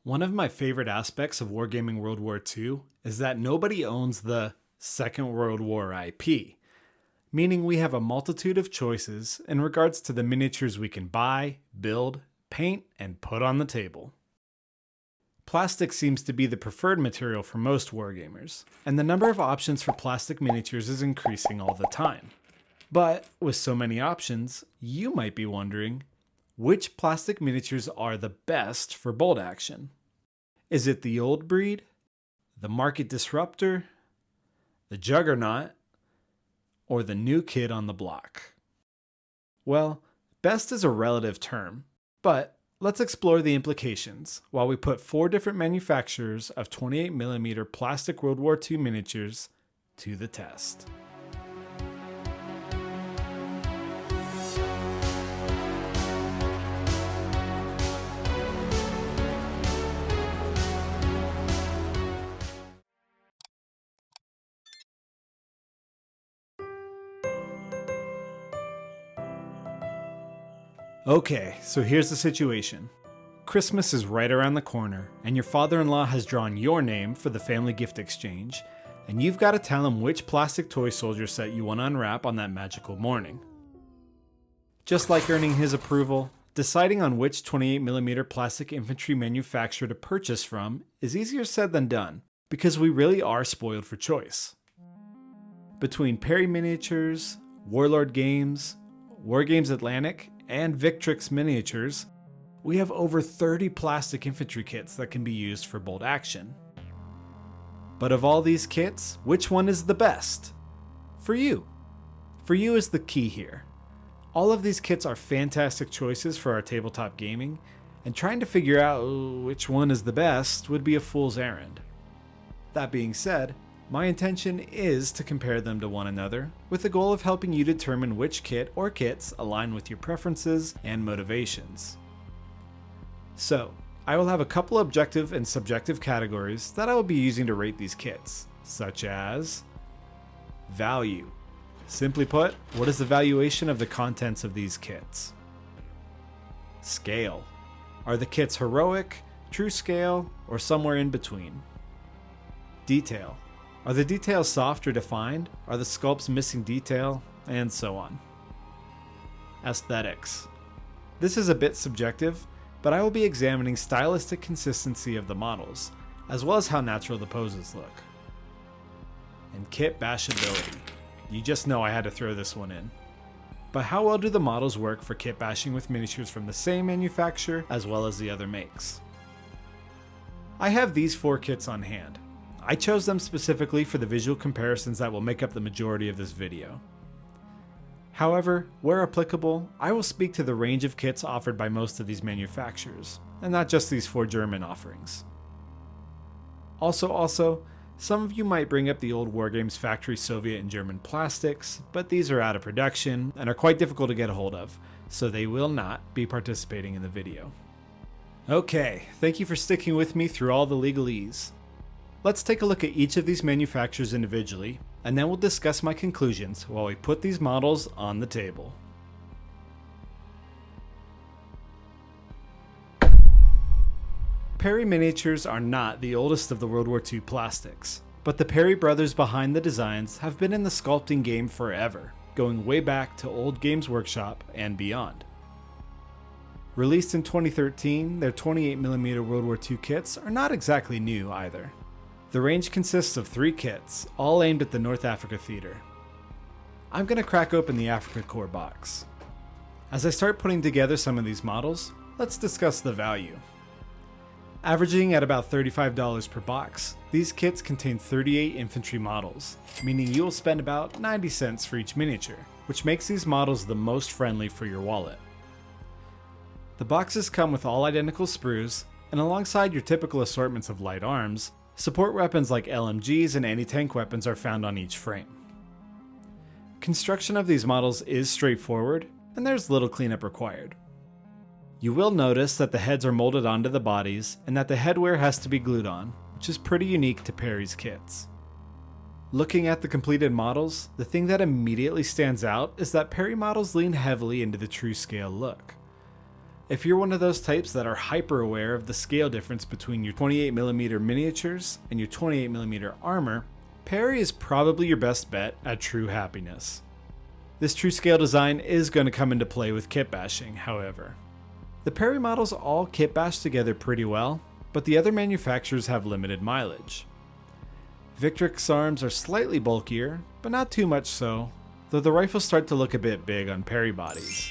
One of my favorite aspects of Wargaming World War II is that nobody owns the Second World War IP, meaning we have a multitude of choices in regards to the miniatures we can buy, build, paint, and put on the table. Plastic seems to be the preferred material for most wargamers, and the number of options for plastic miniatures is increasing all the time. But with so many options, you might be wondering, which plastic miniatures are the best for bolt action? Is it the old breed, the Market Disruptor, the Juggernaut, or the new kid on the block? Well, best is a relative term, but let's explore the implications while we put 4 different manufacturers of 28mm plastic World War II miniatures to the test. Okay, so here's the situation. Christmas is right around the corner, and your father-in-law has drawn your name for the family gift exchange, and you've got to tell him which plastic toy soldier set you want to unwrap on that magical morning. Just like earning his approval, deciding on which 28mm plastic infantry manufacturer to purchase from is easier said than done, because we really are spoiled for choice. Between Perry Miniatures, Warlord Games, Wargames Atlantic, and Victrix miniatures, we have over 30 plastic infantry kits that can be used for bolt action. But of all these kits, which one is the best? For you. For you is the key here. All of these kits are fantastic choices for our tabletop gaming, and trying to figure out which one is the best would be a fool's errand. That being said, my intention is to compare them to one another, with the goal of helping you determine which kit or kits align with your preferences and motivations. So, I will have a couple objective and subjective categories that I will be using to rate these kits, such as value. Simply put, what is the valuation of the contents of these kits? Scale. Are the kits heroic, true scale, or somewhere in between? Detail. Are the details soft or defined? Are the sculpts missing detail? And so on. Aesthetics. This is a bit subjective, but I will be examining stylistic consistency of the models, as well as how natural the poses look. And kit bashability. You just know I had to throw this one in. But how well do the models work for kit bashing with miniatures from the same manufacturer as well as the other makes? I have these 4 kits on hand. I chose them specifically for the visual comparisons that will make up the majority of this video. However, where applicable, I will speak to the range of kits offered by most of these manufacturers, and not just these 4 German offerings. Also, some of you might bring up the old Wargames factory Soviet and German plastics, but these are out of production and are quite difficult to get a hold of, so they will not be participating in the video. Okay, thank you for sticking with me through all the legalese. Let's take a look at each of these manufacturers individually, and then we'll discuss my conclusions while we put these models on the table. Perry miniatures are not the oldest of the World War II plastics, but the Perry brothers behind the designs have been in the sculpting game forever, going way back to old Games Workshop and beyond. Released in 2013, their 28mm World War II kits are not exactly new either. The range consists of 3 kits, all aimed at the North Africa theater. I'm going to crack open the Africa Corps box. As I start putting together some of these models, let's discuss the value. Averaging at about $35 per box, these kits contain 38 infantry models, meaning you will spend about 90 cents for each miniature, which makes these models the most friendly for your wallet. The boxes come with all identical sprues, and alongside your typical assortments of light arms, support weapons like LMGs and anti-tank weapons are found on each frame. Construction of these models is straightforward, and there's little cleanup required. You will notice that the heads are molded onto the bodies, and that the headwear has to be glued on, which is pretty unique to Perry's kits. Looking at the completed models, the thing that immediately stands out is that Perry models lean heavily into the true scale look. If you're one of those types that are hyper aware of the scale difference between your 28mm miniatures and your 28mm armor, Perry is probably your best bet at true happiness. This true scale design is going to come into play with kit bashing, however. The Perry models all kit bash together pretty well, but the other manufacturers have limited mileage. Victrix arms are slightly bulkier, but not too much so, though the rifles start to look a bit big on Perry bodies.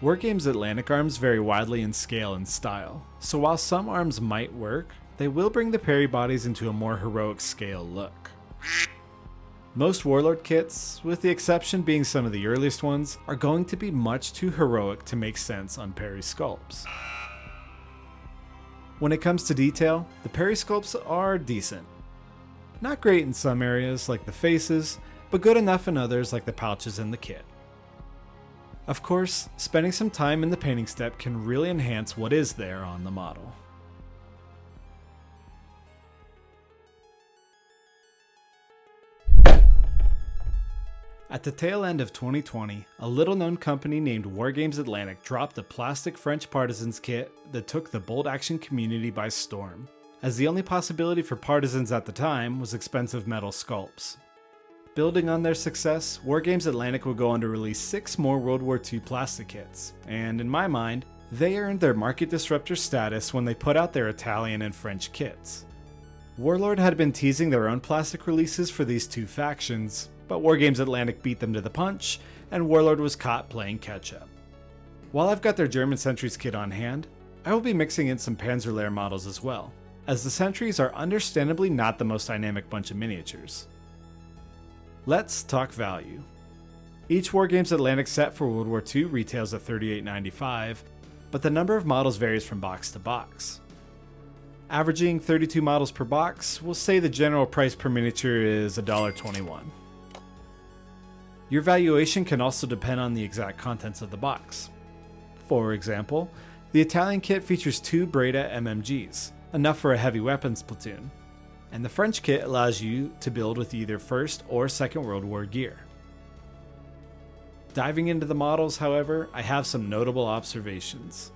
Wargames Atlantic arms vary widely in scale and style, so while some arms might work, they will bring the Perry bodies into a more heroic scale look. Most Warlord kits, with the exception being some of the earliest ones, are going to be much too heroic to make sense on Perry sculpts. When it comes to detail, the Perry sculpts are decent. Not great in some areas like the faces, but good enough in others like the pouches and the kit. Of course, spending some time in the painting step can really enhance what is there on the model. At the tail end of 2020, a little-known company named Wargames Atlantic dropped a plastic French Partisans kit that took the bolt action community by storm, as the only possibility for Partisans at the time was expensive metal sculpts. Building on their success, Wargames Atlantic would go on to release 6 more World War II plastic kits, and in my mind, they earned their Market Disruptor status when they put out their Italian and French kits. Warlord had been teasing their own plastic releases for these two factions, but Wargames Atlantic beat them to the punch, and Warlord was caught playing catch-up. While I've got their German Sentries kit on hand, I will be mixing in some Panzerlehr models as well, as the Sentries are understandably not the most dynamic bunch of miniatures. Let's talk value. Each Wargames Atlantic set for World War II retails at $38.95, but the number of models varies from box to box. Averaging 32 models per box, we'll say the general price per miniature is $1.21. Your valuation can also depend on the exact contents of the box. For example, the Italian kit features 2 Breda MMGs, enough for a heavy weapons platoon, and the French kit allows you to build with either First or Second World War gear. Diving into the models, however, I have some notable observations.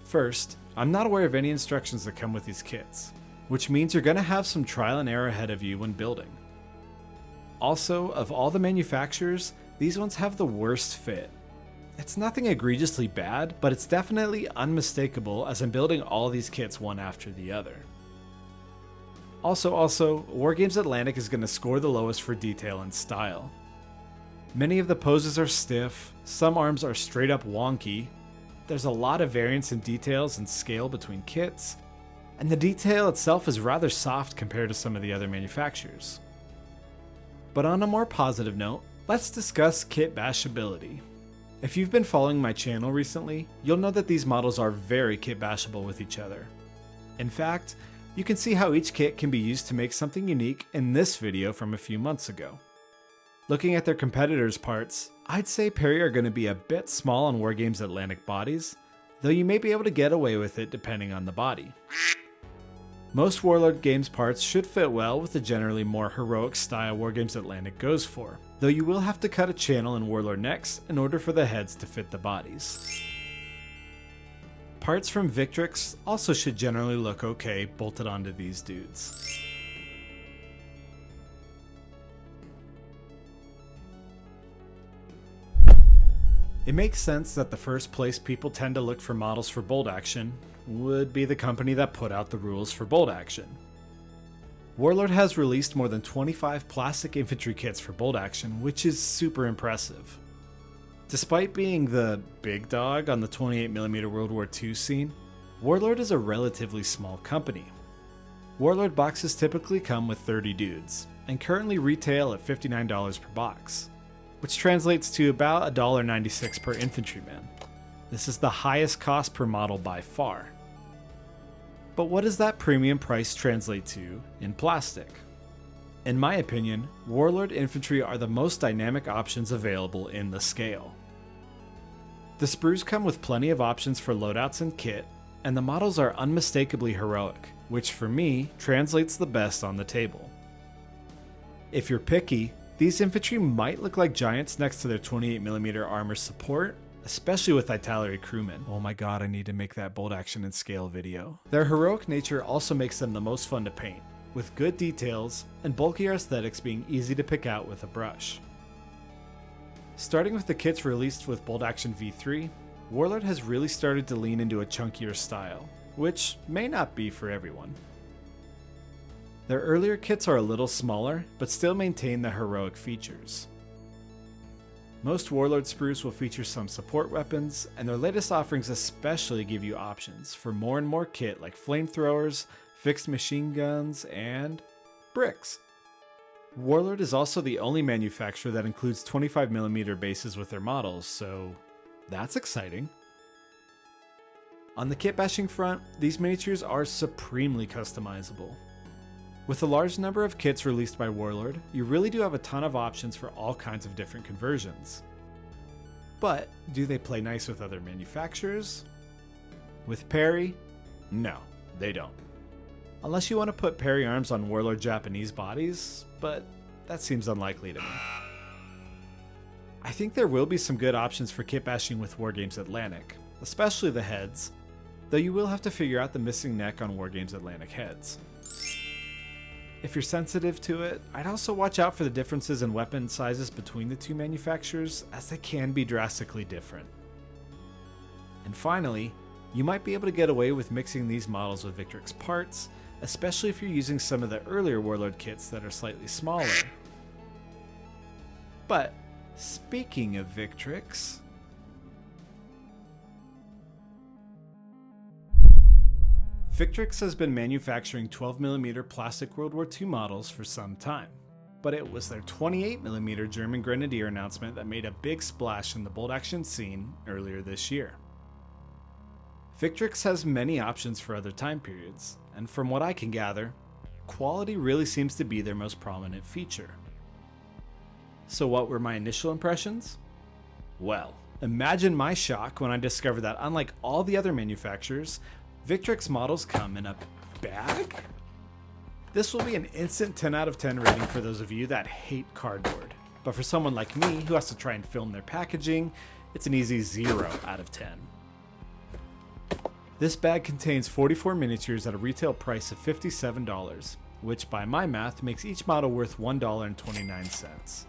First, I'm not aware of any instructions that come with these kits, which means you're going to have some trial and error ahead of you when building. Also, of all the manufacturers, these ones have the worst fit. It's nothing egregiously bad, but it's definitely unmistakable as I'm building all these kits one after the other. Also, Wargames Atlantic is going to score the lowest for detail and style. Many of the poses are stiff, some arms are straight up wonky, there's a lot of variance in details and scale between kits, and the detail itself is rather soft compared to some of the other manufacturers. But on a more positive note, let's discuss kit bashability. If you've been following my channel recently, you'll know that these models are very kit bashable with each other. In fact, you can see how each kit can be used to make something unique in this video from a few months ago. Looking at their competitors' parts, I'd say Perry are going to be a bit small on Wargames Atlantic bodies, though you may be able to get away with it depending on the body. Most Warlord Games parts should fit well with the generally more heroic style Wargames Atlantic goes for, though you will have to cut a channel in Warlord necks in order for the heads to fit the bodies. Parts from Victrix also should generally look okay bolted onto these dudes. It makes sense that the first place people tend to look for models for bolt action would be the company that put out the rules for bolt action. Warlord has released more than 25 plastic infantry kits for bolt action, which is super impressive. Despite being the big dog on the 28mm World War II scene, Warlord is a relatively small company. Warlord boxes typically come with 30 dudes, and currently retail at $59 per box, which translates to about $1.96 per infantryman. This is the highest cost per model by far. But what does that premium price translate to in plastic? In my opinion, Warlord infantry are the most dynamic options available in the scale. The sprues come with plenty of options for loadouts and kit, and the models are unmistakably heroic, which for me translates the best on the table. If you're picky, these infantry might look like giants next to their 28mm armor support, especially with Italeri crewmen. Oh my god, I need to make that bolt action and scale video. Their heroic nature also makes them the most fun to paint, with good details and bulkier aesthetics being easy to pick out with a brush. Starting with the kits released with Bolt Action V3, Warlord has really started to lean into a chunkier style, which may not be for everyone. Their earlier kits are a little smaller, but still maintain the heroic features. Most Warlord sprues will feature some support weapons, and their latest offerings especially give you options for more and more kit like flamethrowers, fixed machine guns, and bricks. Warlord is also the only manufacturer that includes 25mm bases with their models, so that's exciting. On the kit bashing front, these miniatures are supremely customizable. With the large number of kits released by Warlord, you really do have a ton of options for all kinds of different conversions. But do they play nice with other manufacturers? With Perry? No, they don't. Unless you want to put Perry arms on Warlord Japanese bodies, but that seems unlikely to me. I think there will be some good options for kit bashing with Wargames Atlantic, especially the heads, though you will have to figure out the missing neck on Wargames Atlantic heads. If you're sensitive to it, I'd also watch out for the differences in weapon sizes between the two manufacturers, as they can be drastically different. And finally, you might be able to get away with mixing these models with Victrix parts, especially if you're using some of the earlier Warlord kits that are slightly smaller. But speaking of Victrix, Victrix has been manufacturing 12mm plastic World War II models for some time, but it was their 28mm German Grenadier announcement that made a big splash in the bolt action scene earlier this year. Victrix has many options for other time periods, and from what I can gather, quality really seems to be their most prominent feature. So what were my initial impressions? Well, imagine my shock when I discovered that unlike all the other manufacturers, Victrix models come in a bag? This will be an instant 10 out of 10 rating for those of you that hate cardboard, but for someone like me who has to try and film their packaging, it's an easy 0 out of 10. This bag contains 44 miniatures at a retail price of $57, which by my math makes each model worth $1.29.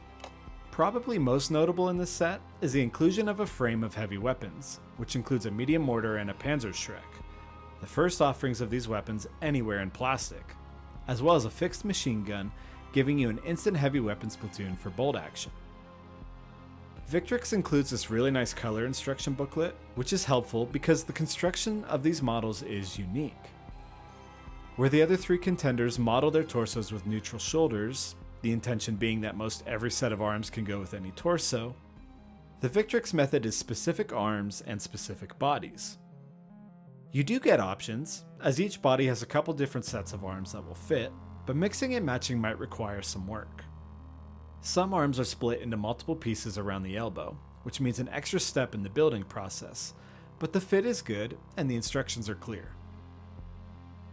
Probably most notable in this set is the inclusion of a frame of heavy weapons, which includes a medium mortar and a Panzerschreck, the first offerings of these weapons anywhere in plastic, as well as a fixed machine gun, giving you an instant heavy weapons platoon for bolt action. Victrix includes this really nice color instruction booklet, which is helpful because the construction of these models is unique. Where the other three contenders model their torsos with neutral shoulders, the intention being that most every set of arms can go with any torso, the Victrix method is specific arms and specific bodies. You do get options, as each body has a couple different sets of arms that will fit, but mixing and matching might require some work. Some arms are split into multiple pieces around the elbow, which means an extra step in the building process, but the fit is good and the instructions are clear.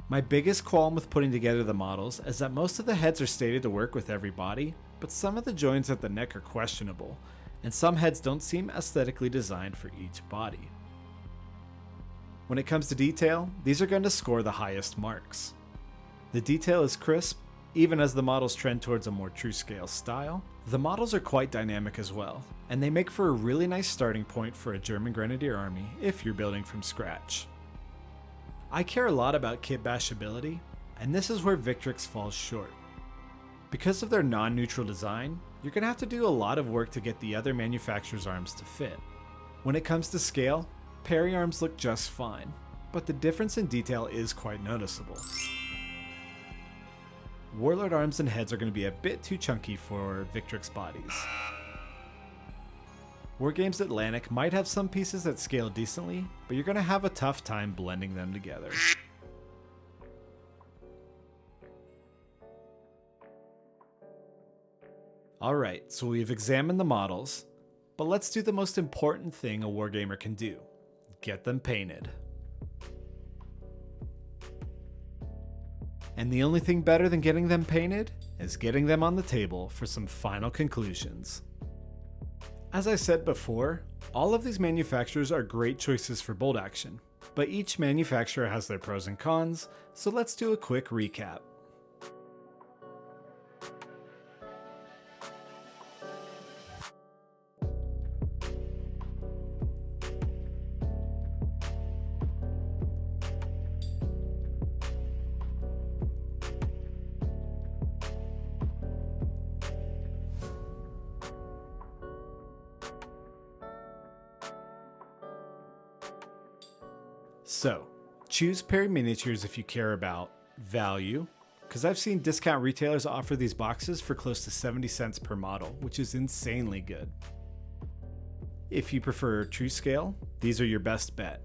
My biggest qualm with putting together the models is that most of the heads are stated to work with every body, but some of the joins at the neck are questionable, and some heads don't seem aesthetically designed for each body. When it comes to detail, these are going to score the highest marks. The detail is crisp, even as the models trend towards a more true scale style. The models are quite dynamic as well, and they make for a really nice starting point for a German Grenadier army if you're building from scratch. I care a lot about kit bashability, and this is where Victrix falls short. Because of their non-neutral design, you're going to have to do a lot of work to get the other manufacturers' arms to fit. When it comes to scale, Perry arms look just fine, but the difference in detail is quite noticeable. Warlord arms and heads are going to be a bit too chunky for Victrix bodies. Wargames Atlantic might have some pieces that scale decently, but you're going to have a tough time blending them together. Alright, so we've examined the models, but let's do the most important thing a wargamer can do. Get them painted. And the only thing better than getting them painted is getting them on the table for some final conclusions. As I said before, all of these manufacturers are great choices for bolt action, but each manufacturer has their pros and cons, so let's do a quick recap. So, choose Perry Miniatures if you care about value, because I've seen discount retailers offer these boxes for close to 70 cents per model, which is insanely good. If you prefer true scale, these are your best bet.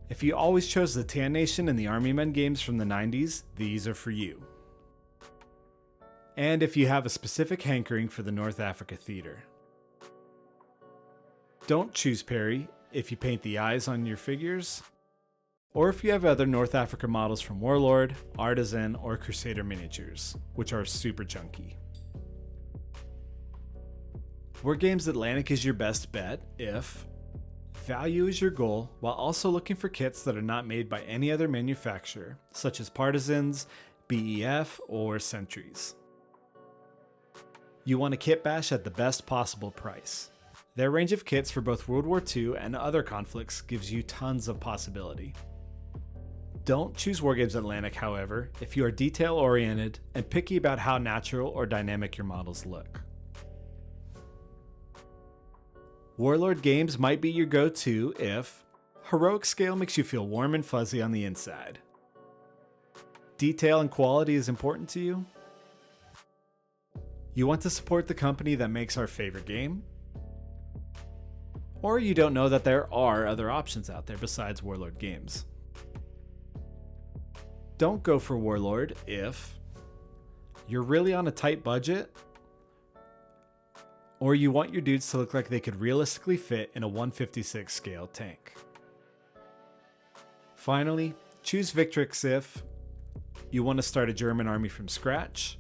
If you always chose the Tan Nation and the Army Men games from the 90s, these are for you. And if you have a specific hankering for the North Africa theater. Don't choose Perry if you paint the eyes on your figures, or if you have other North Africa models from Warlord, Artisan, or Crusader miniatures, which are super chunky. Wargames Atlantic is your best bet if value is your goal, while also looking for kits that are not made by any other manufacturer, such as Partisans, BEF, or Sentries. You want a kit bash at the best possible price. Their range of kits for both World War II and other conflicts gives you tons of possibility. Don't choose Wargames Atlantic, however, if you are detail-oriented and picky about how natural or dynamic your models look. Warlord Games might be your go-to if heroic scale makes you feel warm and fuzzy on the inside. Detail and quality is important to you. You want to support the company that makes our favorite game. Or you don't know that there are other options out there besides Warlord Games. Don't go for Warlord if you're really on a tight budget, or you want your dudes to look like they could realistically fit in a 1/56 scale tank. Finally, choose Victrix if you want to start a German army from scratch,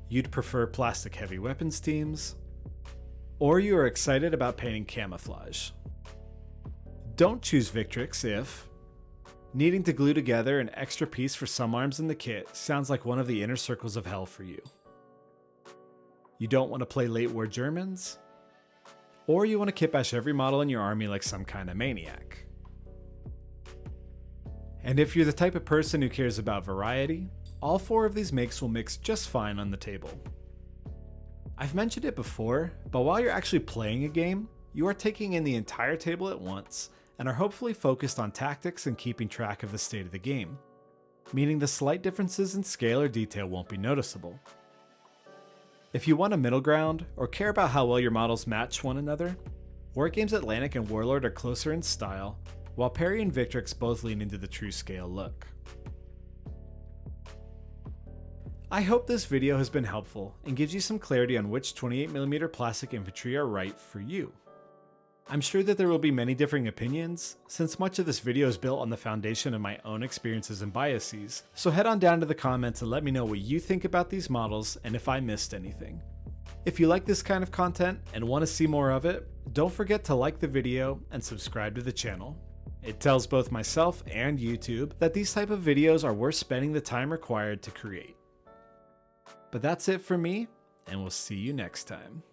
you'd prefer plastic heavy weapons teams, or you are excited about painting camouflage. Don't choose Victrix if needing to glue together an extra piece for some arms in the kit sounds like one of the inner circles of hell for you. You don't want to play late war Germans, or you want to kit bash every model in your army like some kind of maniac. And if you're the type of person who cares about variety, all four of these makes will mix just fine on the table. I've mentioned it before, but while you're actually playing a game, you are taking in the entire table at once and are hopefully focused on tactics and keeping track of the state of the game, meaning the slight differences in scale or detail won't be noticeable. If you want a middle ground or care about how well your models match one another, Wargames Atlantic and Warlord are closer in style, while Perry and Victrix both lean into the true scale look. I hope this video has been helpful and gives you some clarity on which 28mm plastic infantry are right for you. I'm sure that there will be many differing opinions, since much of this video is built on the foundation of my own experiences and biases, so head on down to the comments and let me know what you think about these models and if I missed anything. If you like this kind of content and want to see more of it, don't forget to like the video and subscribe to the channel. It tells both myself and YouTube that these type of videos are worth spending the time required to create. But that's it for me, and we'll see you next time.